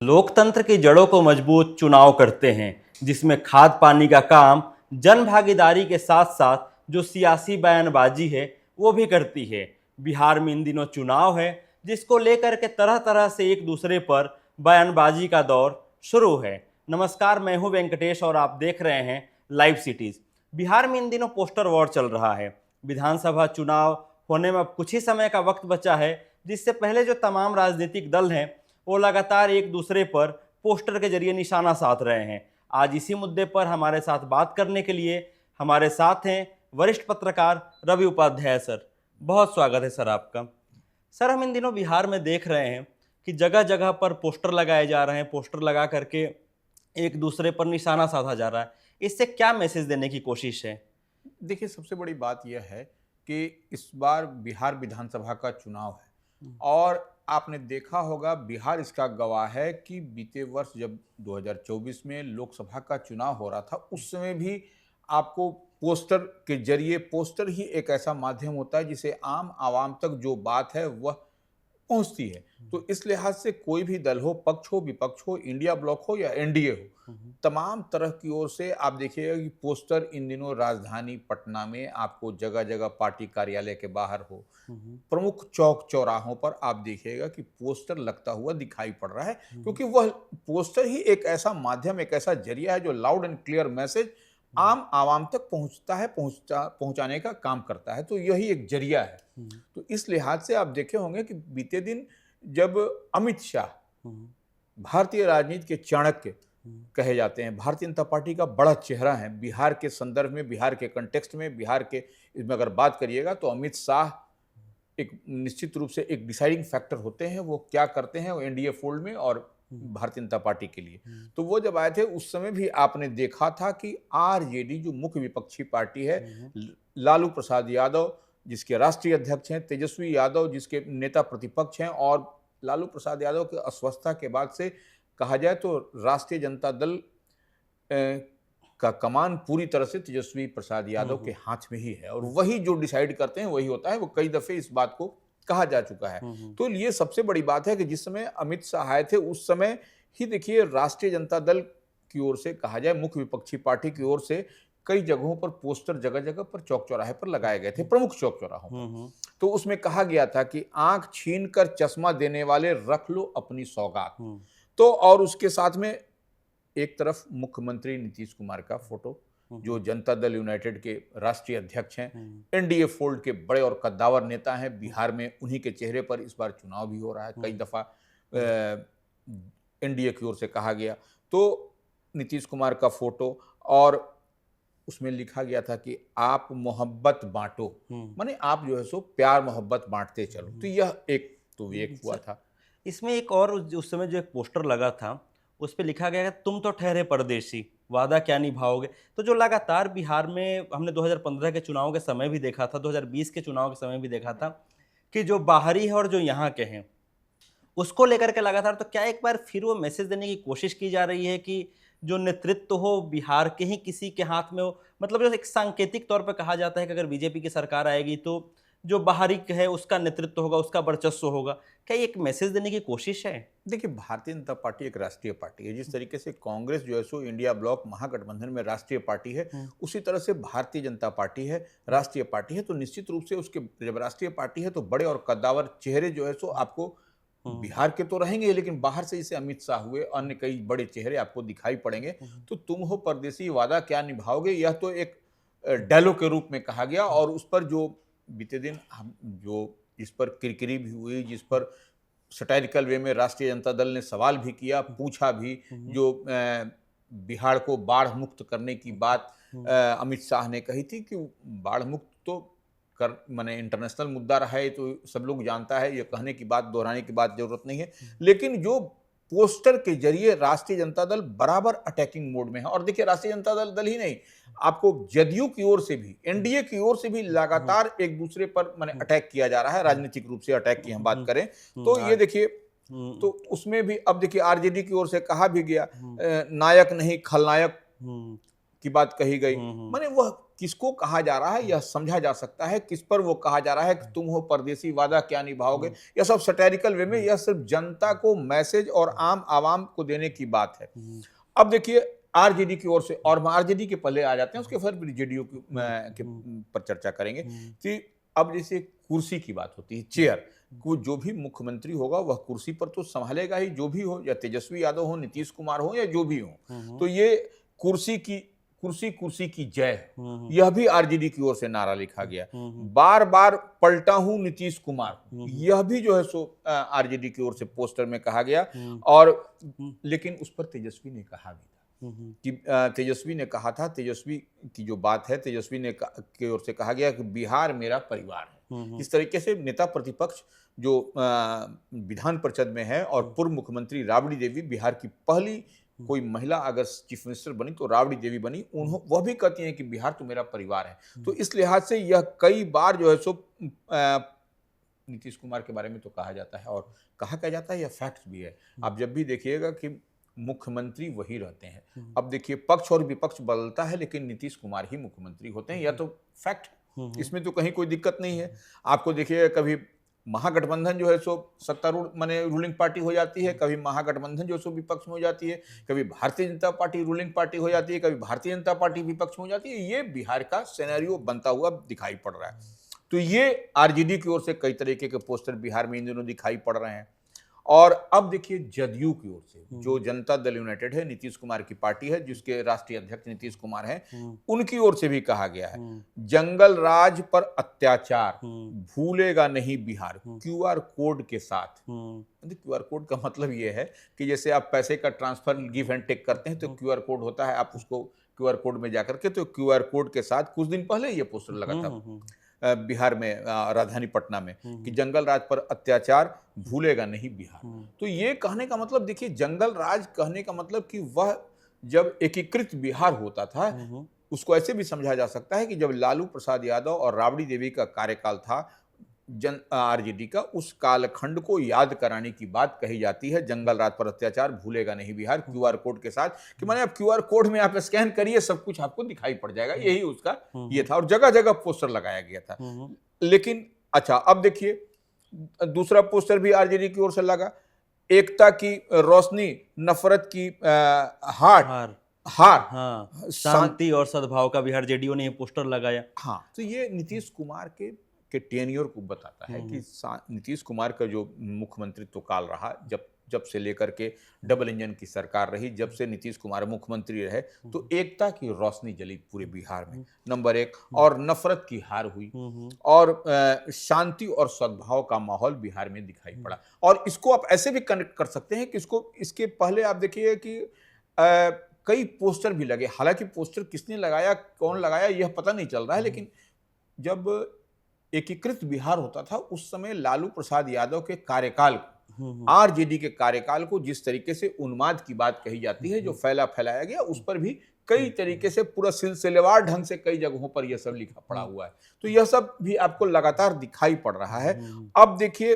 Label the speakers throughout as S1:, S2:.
S1: लोकतंत्र की जड़ों को मजबूत चुनाव करते हैं, जिसमें खाद पानी का काम जन भागीदारी के साथ साथ जो सियासी बयानबाजी है वो भी करती है। बिहार में इन दिनों चुनाव है, जिसको लेकर के तरह तरह से एक दूसरे पर बयानबाजी का दौर शुरू है। नमस्कार, मैं हूं वेंकटेश और आप देख रहे हैं लाइव सिटीज। बिहार में इन दिनों पोस्टर वॉर चल रहा है। विधानसभा चुनाव होने में अब कुछ ही समय का वक्त बचा है, जिससे पहले जो तमाम राजनीतिक दल हैं वो लगातार एक दूसरे पर पोस्टर के जरिए निशाना साध रहे हैं। आज इसी मुद्दे पर हमारे साथ बात करने के लिए हमारे साथ हैं वरिष्ठ पत्रकार रवि उपाध्याय सर। बहुत स्वागत है सर आपका। सर, हम इन दिनों बिहार में देख रहे हैं कि जगह जगह पर पोस्टर लगाए जा रहे हैं, पोस्टर लगा करके एक दूसरे पर निशाना साधा जा रहा है। इससे क्या मैसेज देने की कोशिश है?
S2: देखिए, सबसे बड़ी बात यह है कि इस बार बिहार विधानसभा का चुनाव है और आपने देखा होगा, बिहार इसका गवाह है कि बीते वर्ष जब 2024 में लोकसभा का चुनाव हो रहा था, उस समय भी आपको पोस्टर के जरिए, पोस्टर ही एक ऐसा माध्यम होता है जिसे आम आवाम तक जो बात है वह पहुंचती है। तो इस लिहाज से कोई भी दल हो, पक्ष हो, विपक्ष हो, इंडिया ब्लॉक हो या एनडीए हो, तमाम तरह की ओर से आप देखिएगा कि पोस्टर इन दिनों राजधानी पटना में आपको जगह जगह, पार्टी कार्यालय के बाहर हो, प्रमुख चौक चौराहों पर आप देखिएगा कि पोस्टर लगता हुआ दिखाई पड़ रहा है, क्योंकि वह पोस्टर ही एक ऐसा माध्यम, एक ऐसा जरिया है जो लाउड एंड क्लियर मैसेज आम आवाम तक पहुंचता है, पहुंचाने का काम करता है। तो यही एक जरिया है। तो इस लिहाज से आप देखे होंगे कि बीते दिन जब अमित शाह, भारतीय राजनीति के चाणक्य कहे जाते हैं, भारतीय जनता पार्टी का बड़ा चेहरा है बिहार के संदर्भ में, बिहार के कंटेक्स्ट में, बिहार के इसमें अगर बात करिएगा तो अमित शाह एक निश्चित रूप से एक डिसाइडिंग फैक्टर होते हैं। वो क्या करते हैं वो एनडीए फोल्ड में और भारतीय जनता पार्टी के लिए। तो वो जब आए थे उस समय भी आपने देखा था कि आरजेडी जो मुख्य विपक्षी पार्टी है, लालू प्रसाद यादव जिसके राष्ट्रीय अध्यक्ष हैं, तेजस्वी यादव जिसके नेता प्रतिपक्ष हैं, और लालू प्रसाद यादव की अस्वस्थता के बाद से कहा जाए तो राष्ट्रीय जनता दल का कमान पूरी तरह से तेजस्वी प्रसाद यादव के हाथ में ही है, और वही जो डिसाइड करते हैं वही होता है। वो कई दफे इस बात को कहा जा चुका है। तो ये सबसे बड़ी बात है कि जिस समय अमित शाह आए थे उस समय ही देखिए राष्ट्रीय जनता दल की ओर से, कहा जाए मुख्य विपक्षी पार्टी की ओर से, कई जगहों पर पोस्टर जगह जगह पर, चौक चौराहे पर लगाए गए थे, प्रमुख चौक चौराहों पर। तो उसमें कहा गया था कि आंख छीन कर चश्मा देने वाले रख लो अपनी सौगात। तो और उसके साथ में एक तरफ मुख्यमंत्री नीतीश कुमार का फोटो, जो जनता दल यूनाइटेड के राष्ट्रीय अध्यक्ष हैं, एनडीए फोल्ड के बड़े और कद्दावर नेता हैं। बिहार में उन्हीं के चेहरे पर इस बार चुनाव भी हो रहा है। कई दफा एनडीए की ओर से कहा गया। तो नीतीश कुमार का फोटो, और उसमें लिखा गया था कि आप मोहब्बत बांटो, माने आप जो है सो प्यार मोहब्बत बांटते चलो। तो यह एक हुआ था।
S1: इसमें एक और उस समय जो एक पोस्टर लगा था उस पर लिखा गया है, तुम तो ठहरे परदेसी, वादा क्या निभाओगे। तो जो लगातार बिहार में हमने 2015 के चुनाव के समय भी देखा था, 2020 के चुनाव के समय भी देखा था कि जो बाहरी है और जो यहाँ के हैं उसको लेकर के लगातार, तो क्या एक बार फिर वो मैसेज देने की कोशिश की जा रही है कि जो नेतृत्व हो बिहार के ही किसी के हाथ में हो? मतलब जो एक सांकेतिक तौर पर कहा जाता है कि अगर बीजेपी की सरकार आएगी तो जो बाहरी है उसका नेतृत्व होगा, उसका वर्चस्व होगा। क्या एक मैसेज देने की कोशिश है?
S2: देखिए, भारतीय जनता पार्टी एक राष्ट्रीय पार्टी है। जिस तरीके से कांग्रेस जो है सो इंडिया ब्लॉक महागठबंधन में राष्ट्रीय पार्टी है, उसी तरह से भारतीय जनता पार्टी है राष्ट्रीय पार्टी है। तो निश्चित रूप से उसके जब राष्ट्रीय पार्टी है तो बड़े और कद्दावर चेहरे जो है सो आपको बिहार के तो रहेंगे, लेकिन बाहर से जैसे अमित शाह हुए, अन्य कई बड़े चेहरे आपको दिखाई पड़ेंगे। तो तुम हो परदेसी, वादा क्या निभाओगे, यह तो एक डायलॉग के रूप में कहा गया। और उस पर जो बीते दिन हम जिस पर किरकिरी भी हुई, जिस पर सटायरिकल वे में राष्ट्रीय जनता दल ने सवाल भी किया, पूछा भी, जो बिहार को बाढ़ मुक्त करने की बात अमित शाह ने कही थी कि बाढ़ मुक्त तो माने इंटरनेशनल मुद्दा रहा है, तो सब लोग जानता है, ये कहने की बात, दोहराने की बात जरूरत नहीं है। लेकिन जो पोस्टर के जरिए राष्ट्रीय जनता दल बराबर अटैकिंग मोड में है। और देखिए, राष्ट्रीय जनता दल ही नहीं, आपको जदयू की ओर से भी, एनडीए की ओर से भी लगातार एक दूसरे पर माने अटैक किया जा रहा है। राजनीतिक रूप से अटैक की हम बात करें तो ये देखिए, तो उसमें भी अब देखिए आरजेडी की ओर से कहा भी गया, नायक नहीं खलनायक की बात कही गई। माने वह किसको कहा जा रहा है यह समझा जा सकता है, किस पर वो कहा जा रहा है कि तुम हो परदेसी, वादा क्या निभाओगे, यह सब सटैरिकल वे में, यह सिर्फ जनता को मैसेज और आम आवाम को देने की बात है। अब देखिए आरजेडी की ओर से, और हम आरजेडी के पहले आ जाते हैं, उसके फिर जेडीयू के पर चर्चा करेंगे कि अब जैसे कुर्सी की बात होती है, चेयर को, जो भी मुख्यमंत्री होगा वह कुर्सी पर तो संभालेगा ही, जो भी हो, या तेजस्वी यादव हो, नीतीश कुमार हो, या जो भी हो। तो ये कुर्सी की जय, यह भी आरजेडी की ओर से नारा लिखा गया। बार बार पलटा हूं नीतीश कुमार, यह भी जो है सो आरजेडी की ओर से पोस्टर में कहा गया। और लेकिन उस पर तेजस्वी ने कहा भी था कि तेजस्वी ने कहा था, तेजस्वी की जो बात है, तेजस्वी ने की ओर से कहा गया कि बिहार मेरा परिवार है। इस तरीके से नेता प्रतिपक्ष जो विधान परिषद में है, और पूर्व मुख्यमंत्री राबड़ी देवी, बिहार की पहली कोई महिला अगर चीफ मिनिस्टर बनी तो राबड़ी देवी बनी, वह भी कहती हैं कि बिहार तो मेरा परिवार है। तो इस लिहाज से यह कई बार जो है सो नीतीश कुमार के बारे में तो कहा जाता है, और कहा क्या जाता है, यह फैक्ट भी है। आप जब भी देखिएगा कि मुख्यमंत्री वही रहते हैं। अब देखिए पक्ष और विपक्ष बदलता है, लेकिन नीतीश कुमार ही मुख्यमंत्री होते हैं, यह तो फैक्ट है, इसमें तो कहीं कोई दिक्कत नहीं है। आपको देखिएगा कभी महागठबंधन जो है सो सत्तारूढ़ माने रूलिंग पार्टी हो जाती है, कभी महागठबंधन जो सो विपक्ष में हो जाती है, कभी Bharatiya Janata party ruling party हो जाती है, कभी भारतीय जनता पार्टी विपक्ष में हो जाती है। ये बिहार का सिनेरियो बनता हुआ दिखाई पड़ रहा है। तो ये आरजेडी की ओर से कई तरीके के पोस्टर बिहार में इन दिनों दिखाई पड़ रहे हैं। और अब देखिए जदयू की ओर से, जो जनता दल यूनाइटेड है, नीतीश कुमार की पार्टी है, जिसके राष्ट्रीय अध्यक्ष नीतीश कुमार हैं, उनकी ओर से भी कहा गया है, जंगल राज पर अत्याचार भूलेगा नहीं बिहार, क्यूआर कोड के साथ। क्यूआर कोड का मतलब यह है कि जैसे आप पैसे का ट्रांसफर गिव एंड टेक करते हैं तो क्यूआर कोड होता है, आप उसको क्यूआर कोड में जाकर के, तो क्यूआर कोड के साथ कुछ दिन पहले ये पोस्टर लगा था बिहार में, राजधानी पटना में, कि जंगल राज पर अत्याचार भूलेगा नहीं बिहार। तो ये कहने का मतलब देखिए, जंगल राज कहने का मतलब कि वह जब एकीकृत बिहार होता था, उसको ऐसे भी समझा जा सकता है कि जब लालू प्रसाद यादव और राबड़ी देवी का कार्यकाल था आरजेडी का, उस कालखंड को याद कराने की बात कही जाती है, जंगल राज पर अत्याचार भूलेगा नहीं बिहार, क्यूआर कोड के साथ, कि माने आप क्यूआर कोड में आप स्कैन करिए, सब कुछ आपको दिखाई पड़ जाएगा। यही उसका ये था, और जगह जगह पोस्टर लगाया गया था। लेकिन अच्छा, अब देखिए दूसरा पोस्टर भी आरजेडी की ओर से लगा, एकता की रोशनी, नफरत की हार।
S1: हाँ, शांति और सद्भाव का बिहार जेडीयू ने ये पोस्टर लगाया।
S2: हाँ, तो ये नीतीश कुमार के टेन्योर को बताता है कि नीतीश कुमार का जो मुख्यमंत्रित्व काल रहा, जब से लेकर के डबल इंजन की सरकार रही, जब से नीतीश कुमार मुख्यमंत्री रहे, तो एकता की रोशनी जली पूरे बिहार में, नंबर एक, और नफरत की हार हुई, और शांति और सद्भाव का माहौल बिहार में दिखाई पड़ा। और इसको आप ऐसे भी कनेक्ट कर सकते हैं कि इसके पहले आप देखिए कि कई पोस्टर भी लगे, हालांकि पोस्टर किसने लगाया, कौन लगाया, यह पता नहीं चल रहा है, लेकिन जब एकीकृत बिहार होता था उस समय लालू प्रसाद यादव के कार्यकाल, आरजेडी के कार्यकाल को जिस तरीके से उन्माद की बात कही जाती है, जो फैलाया गया, उस पर भी कई तरीके से पूरा सिलसिलेवार ढंग से कई जगहों पर यह सब लिखा पड़ा हुआ है। तो यह सब भी आपको लगातार दिखाई पड़ रहा है। अब देखिए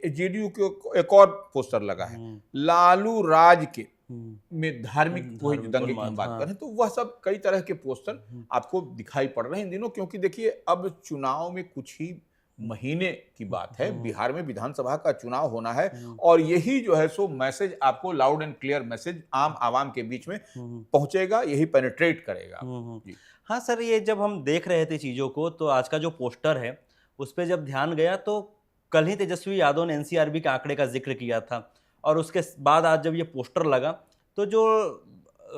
S2: जेडीयू के एक और पोस्टर लगा है, लालू राज के में धार्मिक वही दंगे की हम बात करें, तो वह सब कई तरह के पोस्टर आपको दिखाई पड़ रहे हैं इन दिनों, क्योंकि देखिए अब चुनाव में कुछ ही महीने की बात है, बिहार में विधानसभा का चुनाव होना है, और यही जो है सो मैसेज आपको लाउड एंड क्लियर मैसेज आम आवाम के बीच में पहुंचेगा, यही पेनिट्रेट करेगा। जी
S1: हाँ सर, ये जब हम देख रहे थे चीज़ों को, तो आज का जो पोस्टर है उस पर जब ध्यान गया, तो कल ही तेजस्वी यादव ने एनसीआरबी के आंकड़े का जिक्र किया था, और उसके बाद आज जब ये पोस्टर लगा, तो जो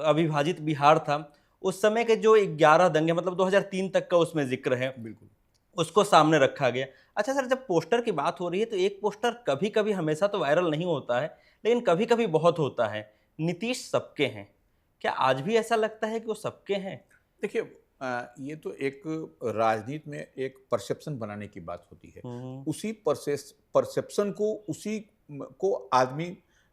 S1: अविभाजित बिहार था उस समय के जो 11 दंगे, मतलब 2003 तक का उसमें जिक्र है,
S2: बिल्कुल,
S1: उसको सामने रखा गया। अच्छा सर, जब पोस्टर की बात हो रही है, तो एक पोस्टर कभी कभी, हमेशा तो वायरल नहीं होता है, लेकिन कभी कभी बहुत होता है, नीतीश सबके हैं। क्या आज भी ऐसा लगता है कि वो सबके हैं?
S2: देखिए ये तो एक राजनीति में एक परसेप्शन बनाने की बात होती है, उसी परसेप्शन को आदमी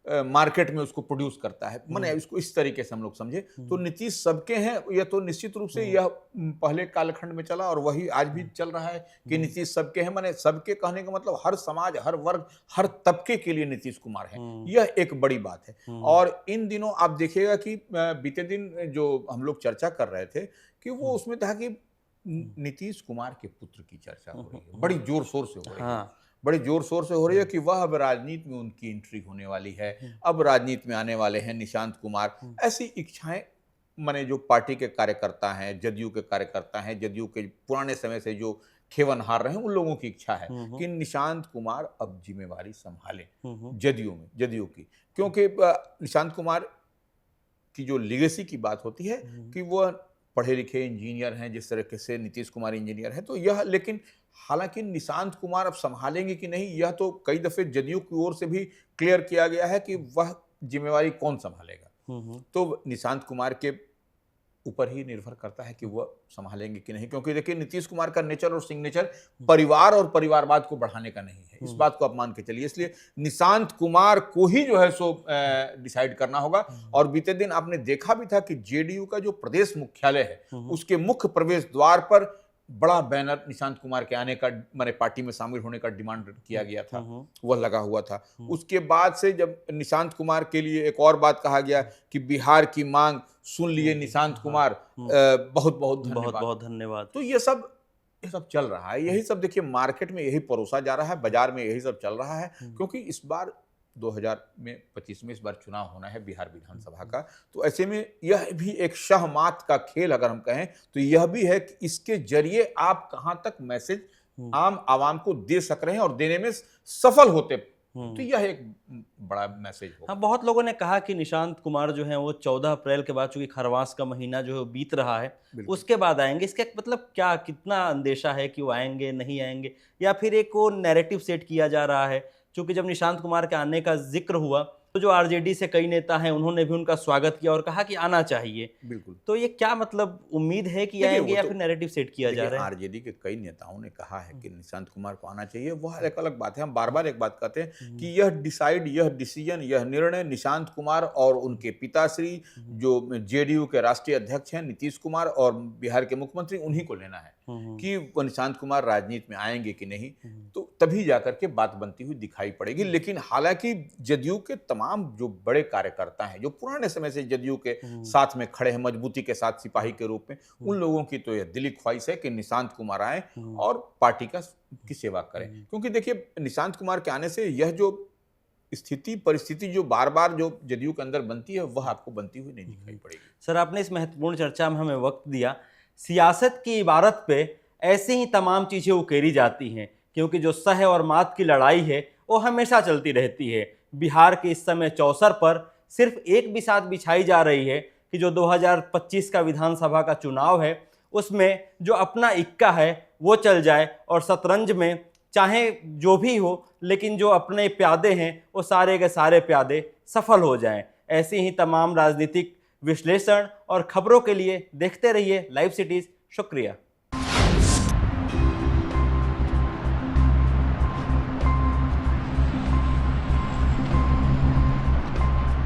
S2: मार्केट में उसको प्रोड्यूस करता है, माने इसको इस तरीके से हम लोग समझे तो नीतीश सबके हैं। यह तो निश्चित रूप से यह पहले कालखंड में चला और वही आज भी चल रहा है कि नीतीश सबके हैं, माने सबके कहने का मतलब हर समाज, हर वर्ग, हर तबके के लिए नीतीश कुमार है। यह एक बड़ी बात है। और इन दिनों आप देखिएगा कि बीते दिन जो हम लोग चर्चा कर रहे थे कि वो उसमें था कि नीतीश कुमार के पुत्र की चर्चा हो रही है, बड़ी जोर शोर से हो रही है, बड़ी जोर शोर से हो रही है कि वह अब राजनीति में उनकी एंट्री होने वाली है, अब राजनीति में आने वाले हैं निशांत कुमार। ऐसी इच्छाएं माने जो पार्टी के कार्यकर्ता हैं, जदयू के कार्यकर्ता हैं, जदयू के पुराने समय से जो खेवनहार रहे हैं, उन लोगों की इच्छा है कि निशांत कुमार अब जिम्मेवारी संभालें जदयू की, क्योंकि निशांत कुमार की जो लीगेसी की बात होती है कि वह पढ़े लिखे इंजीनियर हैं, जिस तरीके से नीतीश कुमार इंजीनियर हैं, तो यह लेकिन हालांकि निशांत कुमार अब संभालेंगे कि नहीं, यह तो कई दफे जदयू की ओर से भी क्लियर किया गया है कि वह जिम्मेवारी कौन संभालेगा। तो निशांत कुमार के ऊपर ही निर्भर करता है कि वह संभालेंगे कि नहीं, क्योंकि देखिए नीतीश कुमार का नेचर और सिग्नेचर परिवार और परिवारवाद को बढ़ाने का नहीं है, इस बात को आप मान के चलिए। इसलिए निशांत कुमार को ही जो है सो डिसाइड करना होगा। और बीते दिन आपने देखा भी था कि जेडीयू का जो प्रदेश मुख्यालय है उसके मुख्य प्रवेश द्वार पर बड़ा बैनर निशांत कुमार के आने का, माने पार्टी में शामिल होने का डिमांड किया गया था, वह लगा हुआ था। उसके बाद से जब निशांत कुमार के लिए एक और बात कहा गया कि बिहार की मांग सुन लिए निशांत कुमार, बहुत बहुत
S1: धन्यवाद।
S2: तो ये सब चल रहा है, यही सब देखिए मार्केट में यही परोसा जा रहा है, बाजार में यही सब चल रहा है, क्योंकि इस बार 2025 में इस बार चुनाव होना है बिहार विधानसभा का। तो ऐसे में यह भी एक शहमात का खेल अगर हम कहें तो यह भी है कि इसके जरिए आप कहां तक मैसेज आम आवाम को दे सक रहे हैं और देने में सफल होते, तो यह एक बड़ा मैसेज होगा।
S1: हाँ, बहुत लोगों ने कहा कि निशांत कुमार जो है वो 14 अप्रैल के बाद, चूंकि खरवास का महीना जो है बीत रहा है, उसके बाद आएंगे। इसका मतलब क्या, कितना अंदेशा है कि वो आएंगे नहीं आएंगे, या फिर एक वो नैरेटिव सेट किया जा रहा है? क्योंकि जब निशांत कुमार के आने का जिक्र हुआ तो जो आरजेडी से कई नेता हैं उन्होंने भी उनका स्वागत किया और कहा कि आना चाहिए।
S2: बिल्कुल।
S1: तो ये क्या मतलब, उम्मीद है कि आएंगे या फिर नैरेटिव सेट किया जा रहा है?
S2: आरजेडी के कई नेताओं ने कहा है कि निशांत कुमार को आना चाहिए, वह एक अलग बात है। हम बार बार एक बात कहते हैं कि यह डिसीजन, यह निर्णय निशांत कुमार और उनके पिताश्री जो जेडीयू के राष्ट्रीय अध्यक्ष हैं नीतीश कुमार और बिहार के मुख्यमंत्री, उन्हीं को लेना है कि वो निशांत कुमार राजनीति में आएंगे कि नहीं, तो तभी जाकर के बात बनती हुई दिखाई पड़ेगी। लेकिन हालांकि जदयू के तमाम जो बड़े कार्यकर्ता हैं, जो पुराने समय से जदयू के साथ में खड़े हैं मजबूती के साथ सिपाही के रूप में, उन लोगों की तो यह दिली ख्वाहिश है कि निशांत कुमार आए और पार्टी की सेवा करें। क्योंकि देखिए निशांत कुमार के आने से यह जो परिस्थिति जो बार बार जो जदयू के अंदर बनती है, वह आपको बनती हुई नहीं दिखाई पड़ेगी।
S1: सर, आपने इस महत्वपूर्ण चर्चा में हमें वक्त दिया। सियासत की इबारत पे ऐसे ही तमाम चीज़ें उकेरी जाती हैं, क्योंकि जो सह और मात की लड़ाई है वो हमेशा चलती रहती है। बिहार के इस समय चौसर पर सिर्फ एक बिसात बिछाई जा रही है कि जो 2025 का विधानसभा का चुनाव है उसमें जो अपना इक्का है वो चल जाए, और शतरंज में चाहे जो भी हो, लेकिन जो अपने प्यादे हैं वो सारे के सारे प्यादे सफल हो जाएं। ऐसे ही तमाम राजनीतिक विश्लेषण और खबरों के लिए देखते रहिए लाइव सिटीज़। शुक्रिया।